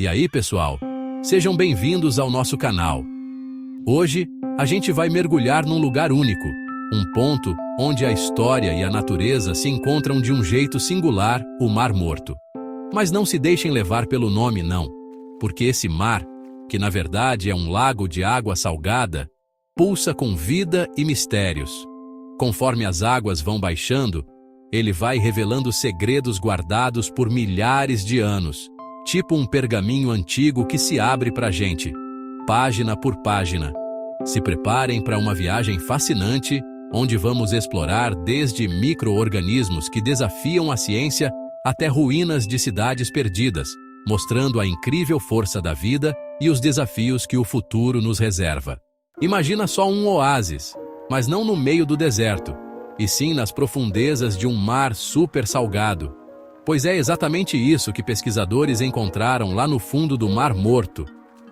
E aí, pessoal? Sejam bem-vindos ao nosso canal. Hoje, a gente vai mergulhar num lugar único, um ponto onde a história e a natureza se encontram de um jeito singular, o Mar Morto. Mas não se deixem levar pelo nome, não, porque esse mar, que na verdade é um lago de água salgada, pulsa com vida e mistérios. Conforme as águas vão baixando, ele vai revelando segredos guardados por milhares de anos, tipo um pergaminho antigo que se abre pra gente, página por página. Se preparem para uma viagem fascinante, onde vamos explorar desde micro-organismos que desafiam a ciência até ruínas de cidades perdidas, mostrando a incrível força da vida e os desafios que o futuro nos reserva. Imagina só um oásis, mas não no meio do deserto, e sim nas profundezas de um mar super salgado. Pois é exatamente isso que pesquisadores encontraram lá no fundo do Mar Morto.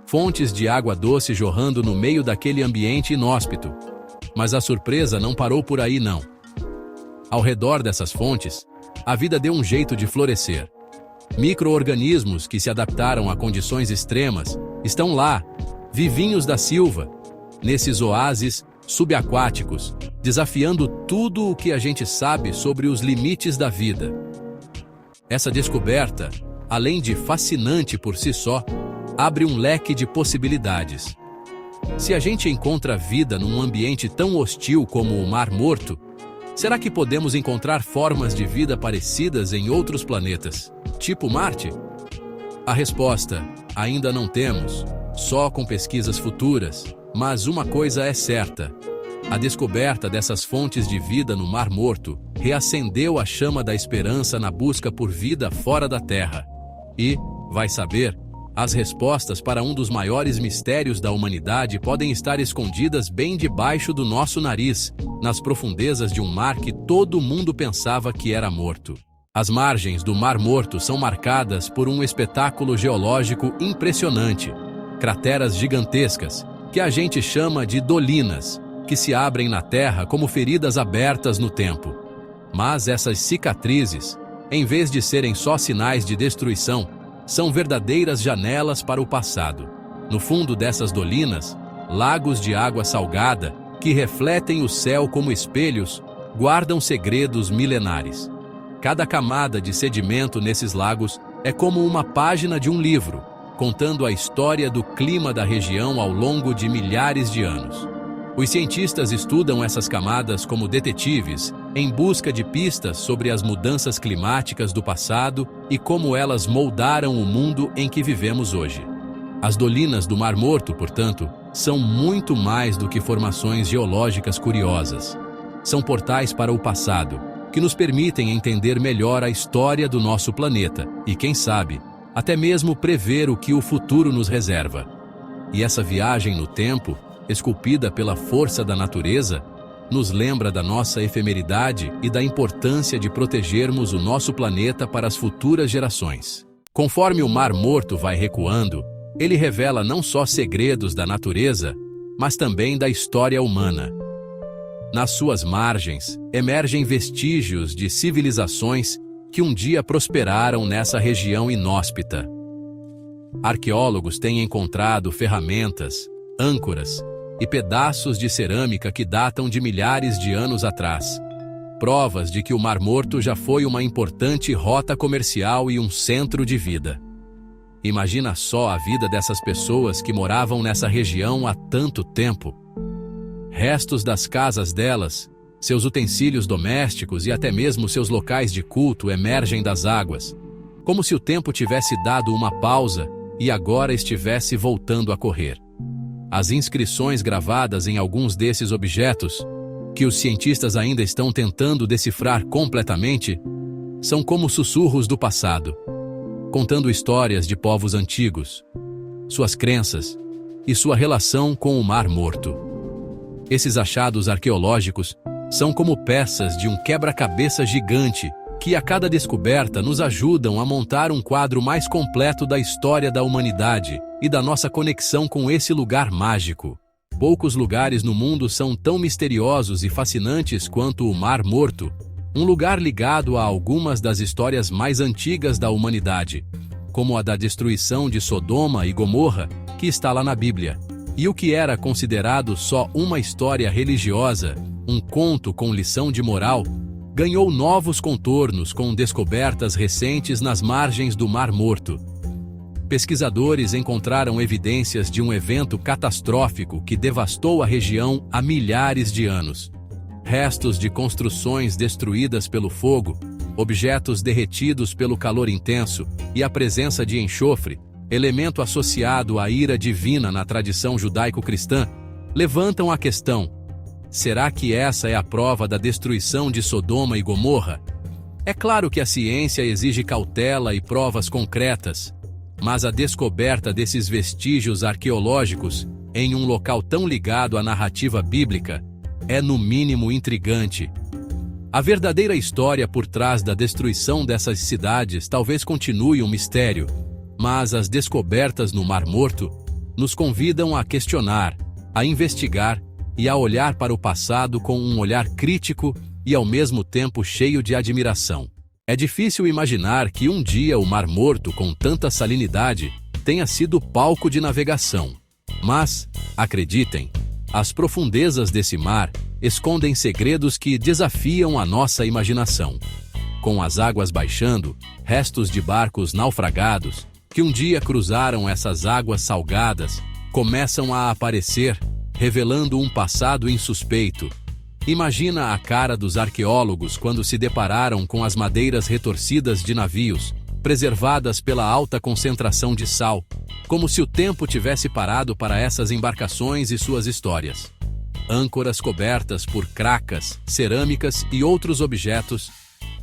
Fontes de água doce jorrando no meio daquele ambiente inóspito. Mas a surpresa não parou por aí, não. Ao redor dessas fontes, a vida deu um jeito de florescer. Micro-organismos que se adaptaram a condições extremas estão lá, vivinhos da silva, nesses oásis subaquáticos, desafiando tudo o que a gente sabe sobre os limites da vida. Essa descoberta, além de fascinante por si só, abre um leque de possibilidades. Se a gente encontra vida num ambiente tão hostil como o Mar Morto, será que podemos encontrar formas de vida parecidas em outros planetas, tipo Marte? A resposta, ainda não temos, só com pesquisas futuras, mas uma coisa é certa. A descoberta dessas fontes de vida no Mar Morto reacendeu a chama da esperança na busca por vida fora da Terra. E, vai saber, as respostas para um dos maiores mistérios da humanidade podem estar escondidas bem debaixo do nosso nariz, nas profundezas de um mar que todo mundo pensava que era morto. As margens do Mar Morto são marcadas por um espetáculo geológico impressionante, crateras gigantescas, que a gente chama de dolinas, que se abrem na terra como feridas abertas no tempo. Mas essas cicatrizes, em vez de serem só sinais de destruição, são verdadeiras janelas para o passado. No fundo dessas dolinas, lagos de água salgada, que refletem o céu como espelhos, guardam segredos milenares. Cada camada de sedimento nesses lagos é como uma página de um livro, contando a história do clima da região ao longo de milhares de anos. Os cientistas estudam essas camadas como detetives, em busca de pistas sobre as mudanças climáticas do passado e como elas moldaram o mundo em que vivemos hoje. As dolinas do Mar Morto, portanto, são muito mais do que formações geológicas curiosas. São portais para o passado, que nos permitem entender melhor a história do nosso planeta e, quem sabe, até mesmo prever o que o futuro nos reserva. E essa viagem no tempo, esculpida pela força da natureza, nos lembra da nossa efemeridade e da importância de protegermos o nosso planeta para as futuras gerações. Conforme o Mar Morto vai recuando, ele revela não só segredos da natureza, mas também da história humana. Nas suas margens, emergem vestígios de civilizações que um dia prosperaram nessa região inóspita. Arqueólogos têm encontrado ferramentas, âncoras e pedaços de cerâmica que datam de milhares de anos atrás. Provas de que o Mar Morto já foi uma importante rota comercial e um centro de vida. Imagina só a vida dessas pessoas que moravam nessa região há tanto tempo. Restos das casas delas, seus utensílios domésticos e até mesmo seus locais de culto emergem das águas, como se o tempo tivesse dado uma pausa e agora estivesse voltando a correr. As inscrições gravadas em alguns desses objetos, que os cientistas ainda estão tentando decifrar completamente, são como sussurros do passado, contando histórias de povos antigos, suas crenças e sua relação com o Mar Morto. Esses achados arqueológicos são como peças de um quebra-cabeça gigante que a cada descoberta nos ajudam a montar um quadro mais completo da história da humanidade e da nossa conexão com esse lugar mágico. Poucos lugares no mundo são tão misteriosos e fascinantes quanto o Mar Morto, um lugar ligado a algumas das histórias mais antigas da humanidade, como a da destruição de Sodoma e Gomorra, que está lá na Bíblia. E o que era considerado só uma história religiosa, um conto com lição de moral, ganhou novos contornos com descobertas recentes nas margens do Mar Morto. Pesquisadores encontraram evidências de um evento catastrófico que devastou a região há milhares de anos. Restos de construções destruídas pelo fogo, objetos derretidos pelo calor intenso e a presença de enxofre, elemento associado à ira divina na tradição judaico-cristã, levantam a questão: será que essa é a prova da destruição de Sodoma e Gomorra? É claro que a ciência exige cautela e provas concretas, mas a descoberta desses vestígios arqueológicos em um local tão ligado à narrativa bíblica é no mínimo intrigante. A verdadeira história por trás da destruição dessas cidades talvez continue um mistério, mas as descobertas no Mar Morto nos convidam a questionar, a investigar e a olhar para o passado com um olhar crítico e ao mesmo tempo cheio de admiração. É difícil imaginar que um dia o Mar Morto, com tanta salinidade, tenha sido palco de navegação. Mas, acreditem, as profundezas desse mar escondem segredos que desafiam a nossa imaginação. Com as águas baixando, restos de barcos naufragados, que um dia cruzaram essas águas salgadas, começam a aparecer, revelando um passado insuspeito. Imagina a cara dos arqueólogos quando se depararam com as madeiras retorcidas de navios, preservadas pela alta concentração de sal, como se o tempo tivesse parado para essas embarcações e suas histórias. Âncoras cobertas por cracas, cerâmicas e outros objetos,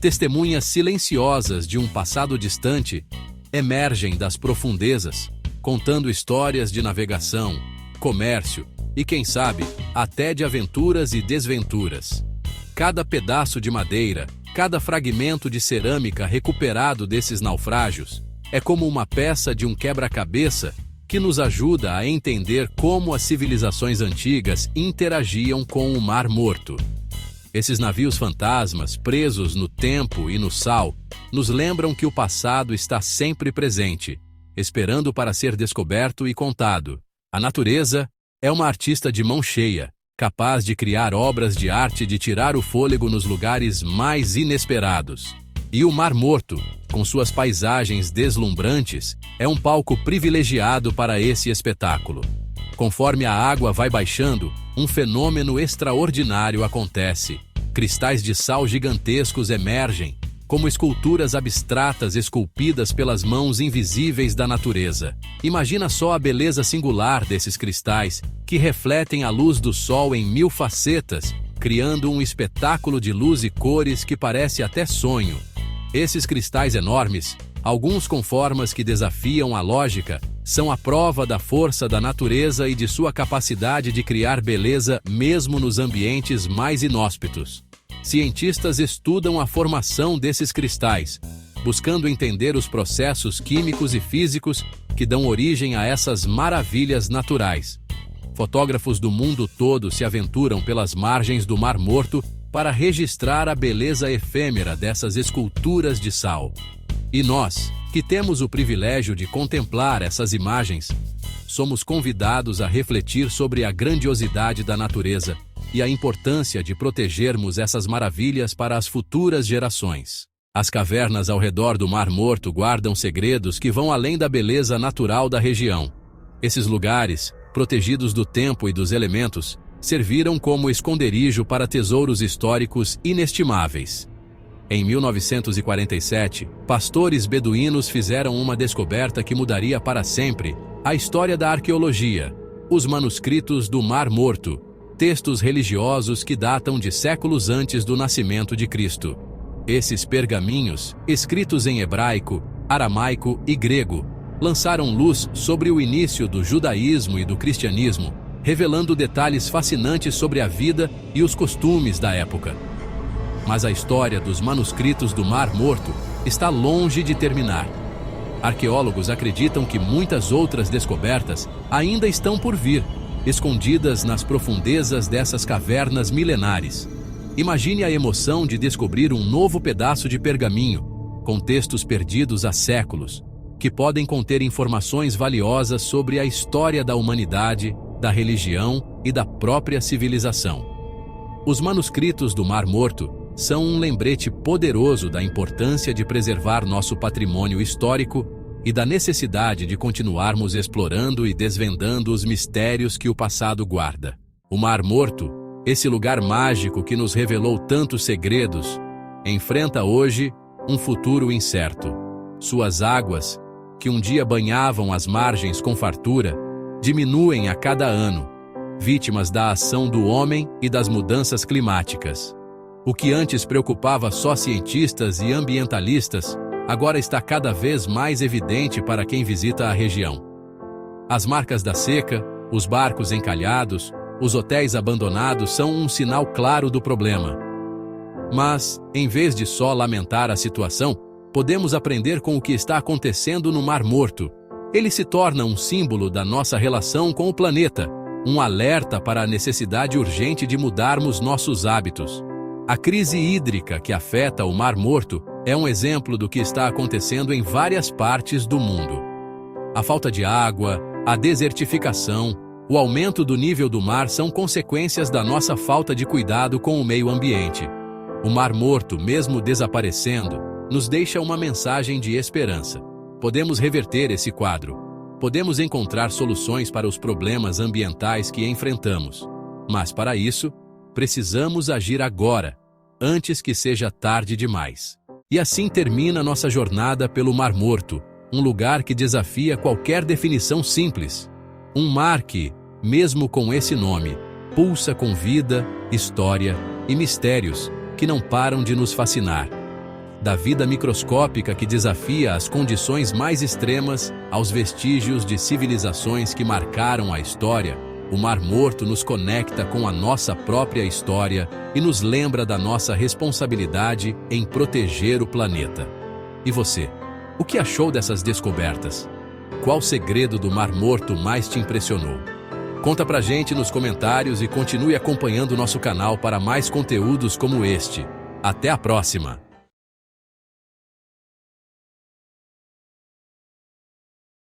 testemunhas silenciosas de um passado distante, emergem das profundezas, contando histórias de navegação, comércio e, quem sabe, até de aventuras e desventuras. Cada pedaço de madeira, cada fragmento de cerâmica recuperado desses naufrágios é como uma peça de um quebra-cabeça que nos ajuda a entender como as civilizações antigas interagiam com o Mar Morto. Esses navios fantasmas, presos no tempo e no sal, nos lembram que o passado está sempre presente, esperando para ser descoberto e contado. A natureza é uma artista de mão cheia, capaz de criar obras de arte de tirar o fôlego nos lugares mais inesperados. E o Mar Morto, com suas paisagens deslumbrantes, é um palco privilegiado para esse espetáculo. Conforme a água vai baixando, um fenômeno extraordinário acontece. Cristais de sal gigantescos emergem, como esculturas abstratas esculpidas pelas mãos invisíveis da natureza. Imagina só a beleza singular desses cristais, que refletem a luz do sol em 1000 facetas, criando um espetáculo de luz e cores que parece até sonho. Esses cristais enormes, alguns com formas que desafiam a lógica, são a prova da força da natureza e de sua capacidade de criar beleza mesmo nos ambientes mais inóspitos. Cientistas estudam a formação desses cristais, buscando entender os processos químicos e físicos que dão origem a essas maravilhas naturais. Fotógrafos do mundo todo se aventuram pelas margens do Mar Morto para registrar a beleza efêmera dessas esculturas de sal. E nós, que temos o privilégio de contemplar essas imagens, somos convidados a refletir sobre a grandiosidade da natureza e a importância de protegermos essas maravilhas para as futuras gerações. As cavernas ao redor do Mar Morto guardam segredos que vão além da beleza natural da região. Esses lugares, protegidos do tempo e dos elementos, serviram como esconderijo para tesouros históricos inestimáveis. Em 1947, pastores beduínos fizeram uma descoberta que mudaria para sempre a história da arqueologia: os manuscritos do Mar Morto, textos religiosos que datam de séculos antes do nascimento de Cristo. Esses pergaminhos, escritos em hebraico, aramaico e grego, lançaram luz sobre o início do judaísmo e do cristianismo, revelando detalhes fascinantes sobre a vida e os costumes da época. Mas a história dos manuscritos do Mar Morto está longe de terminar. Arqueólogos acreditam que muitas outras descobertas ainda estão por vir, escondidas nas profundezas dessas cavernas milenares. Imagine a emoção de descobrir um novo pedaço de pergaminho, com textos perdidos há séculos, que podem conter informações valiosas sobre a história da humanidade, da religião e da própria civilização. Os manuscritos do Mar Morto são um lembrete poderoso da importância de preservar nosso patrimônio histórico e da necessidade de continuarmos explorando e desvendando os mistérios que o passado guarda. O Mar Morto, esse lugar mágico que nos revelou tantos segredos, enfrenta hoje um futuro incerto. Suas águas, que um dia banhavam as margens com fartura, diminuem a cada ano, vítimas da ação do homem e das mudanças climáticas. O que antes preocupava só cientistas e ambientalistas, agora está cada vez mais evidente para quem visita a região. As marcas da seca, os barcos encalhados, os hotéis abandonados são um sinal claro do problema. Mas, em vez de só lamentar a situação, podemos aprender com o que está acontecendo no Mar Morto. Ele se torna um símbolo da nossa relação com o planeta, um alerta para a necessidade urgente de mudarmos nossos hábitos. A crise hídrica que afeta o Mar Morto é um exemplo do que está acontecendo em várias partes do mundo. A falta de água, a desertificação, o aumento do nível do mar são consequências da nossa falta de cuidado com o meio ambiente. O Mar Morto, mesmo desaparecendo, nos deixa uma mensagem de esperança. Podemos reverter esse quadro. Podemos encontrar soluções para os problemas ambientais que enfrentamos. Mas, para isso, precisamos agir agora, antes que seja tarde demais. E assim termina nossa jornada pelo Mar Morto, um lugar que desafia qualquer definição simples. Um mar que, mesmo com esse nome, pulsa com vida, história e mistérios que não param de nos fascinar. Da vida microscópica que desafia as condições mais extremas aos vestígios de civilizações que marcaram a história, o Mar Morto nos conecta com a nossa própria história e nos lembra da nossa responsabilidade em proteger o planeta. E você, o que achou dessas descobertas? Qual segredo do Mar Morto mais te impressionou? Conta pra gente nos comentários e continue acompanhando nosso canal para mais conteúdos como este. Até a próxima!